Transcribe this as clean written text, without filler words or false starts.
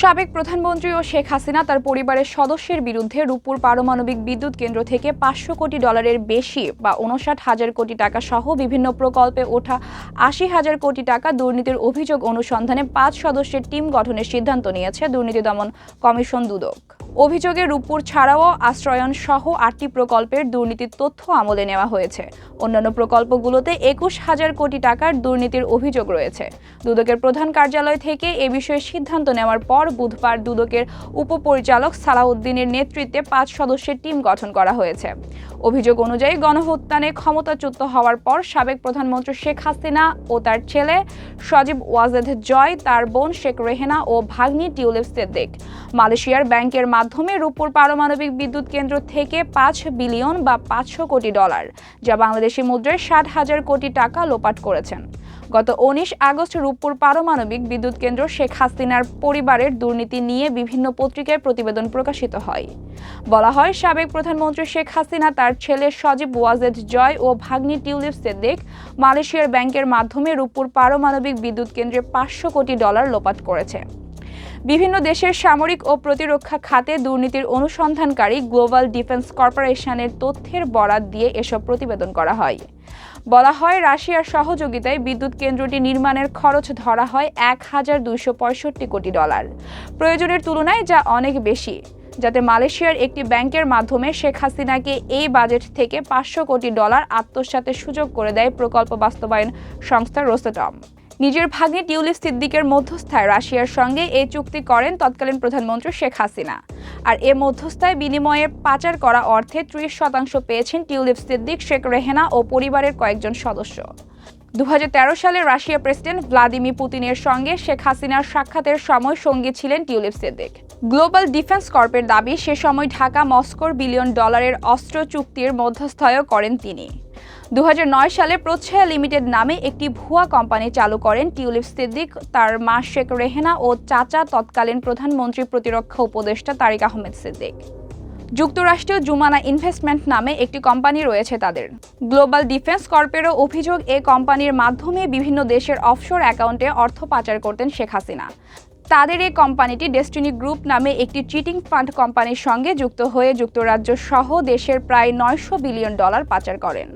সাবেক প্রধানমন্ত্রী ও শেখ হাসিনা তার পরিবারের সদস্যের বিরুদ্ধে রূপপুর পারমাণবিক বিদ্যুৎ কেন্দ্র থেকে ৫০০ কোটি ডলারের বেশি বা ৫৯,০০০ কোটি টাকা সহ বিভিন্ন প্রকল্পে ওঠা ৮০,০০০ কোটি টাকা দুর্নীতির অভিযোগ অনুসন্ধানে ৫ সদস্যের টিম গঠনের সিদ্ধান্ত নিয়েছে দুর্নীতি দমন কমিশন দুদক। অভিযোগে রূপপুর ছাড়াও আশ্রয়ন সহ ৮টি প্রকল্পের দুর্নীতির তথ্য আমলে নেওয়া হয়েছে। অন্যান্য প্রকল্পগুলোতে ২১,০০০ কোটি টাকার দুর্নীতির অভিযোগ রয়েছে। দুদকের প্রধান কার্যালয় থেকে এ বিষয়ে সিদ্ধান্ত নেওয়ার পর বুধবার দুদকের উপপরিচালক সালাউদ্দিনের নেতৃত্বে ৫ সদস্যের টিম গঠন করা হয়েছে। অভিযোগ অনুযায়ী গণহত্যানে ক্ষমতাচ্যুত হওয়ার পর সাবেক প্রধানমন্ত্রী শেখ হাসিনা ও তার ছেলে সজীব ওয়াজেদ জয়, তার বোন শেখ রেহেনা ও ভাগ্নি টিউলিপ সিদ্দিক মালয়েশিয়ার ব্যাংকের মাধ্যমে রূপপুর পারমাণবিক বিদ্যুৎ কেন্দ্র থেকে ৫ বিলিয়ন বা ৫০০ কোটি ডলার, যা বাংলাদেশি মুদ্রায় ৬০,০০০ কোটি টাকা লোপাট করেছেন। গত ১৯ আগস্ট রূপপুর পারমাণবিক বিদ্যুৎ কেন্দ্র শেখ হাসিনার পরিবারের দুর্নীতি নিয়ে বিভিন্ন পত্রিকায় প্রতিবেদন প্রকাশিত হয়। বলা হয়, সাবেক প্রধানমন্ত্রী শেখ হাসিনা তার ছেলে সজীব ওয়াজেদ জয় ও ভাগ্নি টিউলিপ সিদ্দিক মালয়েশিয়ার ব্যাংকের মাধ্যমে রূপপুর পারমাণবিক বিদ্যুৎ কেন্দ্রে ৫০০ কোটি ডলার লোপাট করেছে। বিভিন্ন দেশের সামরিক ও প্রতিরক্ষা খাতে দুর্নীতির অনুসন্ধানকারী গ্লোবাল ডিফেন্স কর্পোরেশনের তথ্যের বরাত দিয়ে এসব প্রতিবেদন করা হয়। বলা হয়, রাশিয়ার সহযোগিতায় বিদ্যুৎ কেন্দ্রটি নির্মাণের খরচ ধরা হয় ১,২৬৫ কোটি ডলার, প্রয়োজনের তুলনায় যা অনেক বেশি, যাতে মালয়েশিয়ার একটি ব্যাংকের মাধ্যমে শেখ হাসিনাকে এই বাজেট থেকে ৫০০ কোটি ডলার আত্মসাতের সুযোগ করে দেয় প্রকল্প বাস্তবায়ন সংস্থা রোসেটম। নিজের ভাগ্নে টিউলিপ সিদ্দিকের মধ্যস্থায় রাশিয়ার সঙ্গে এই চুক্তি করেন তৎকালীন প্রধানমন্ত্রী শেখ হাসিনা। আর এ মধ্যস্থায় বিনিময়ে পাচার করা অর্থে ৩০% পেয়েছেন টিউলিপ সিদ্দিক, শেখ রেহেনা ও পরিবারের কয়েকজন সদস্য। ২০১৩ সালে রাশিয়ার প্রেসিডেন্ট ভ্লাদিমির পুতিনের সঙ্গে শেখ হাসিনার সাক্ষাতের সময় সঙ্গী ছিলেন টিউলিপ সিদ্দিক। গ্লোবাল ডিফেন্স কর্পের দাবি, সে সময় ঢাকা মস্কোর বিলিয়ন ডলারের অস্ত্র চুক্তির মধ্যস্থতা করেন তিনি। ২০০৯ সালে প্রচ্ছায়া লিমিটেড নামে একটি ভুয়া কোম্পানি চালু করেন টিউলিপ সিদ্দিক, তার মা শেখ রেহেনা ও চাচা তৎকালীন প্রধানমন্ত্রী প্রতিরক্ষা উপদেষ্টা তারিক আহমেদ সিদ্দিক। যুক্তরাষ্ট্রীয় জুমানা ইনভেস্টমেন্ট নামে একটি কোম্পানি রয়েছে তাদের। গ্লোবাল ডিফেন্স কর্পেরও অভিযোগ, এ কোম্পানির মাধ্যমে বিভিন্ন দেশের অফশোর অ্যাকাউন্টে অর্থ পাচার করতেন শেখ হাসিনা। তাদের এই কোম্পানিটি ডেস্টিনি গ্রুপ নামে একটি চিটিং ফান্ড কোম্পানির সঙ্গে যুক্ত হয়ে যুক্তরাজ্য সহ দেশের প্রায় ৯০০ বিলিয়ন ডলার পাচার করেন।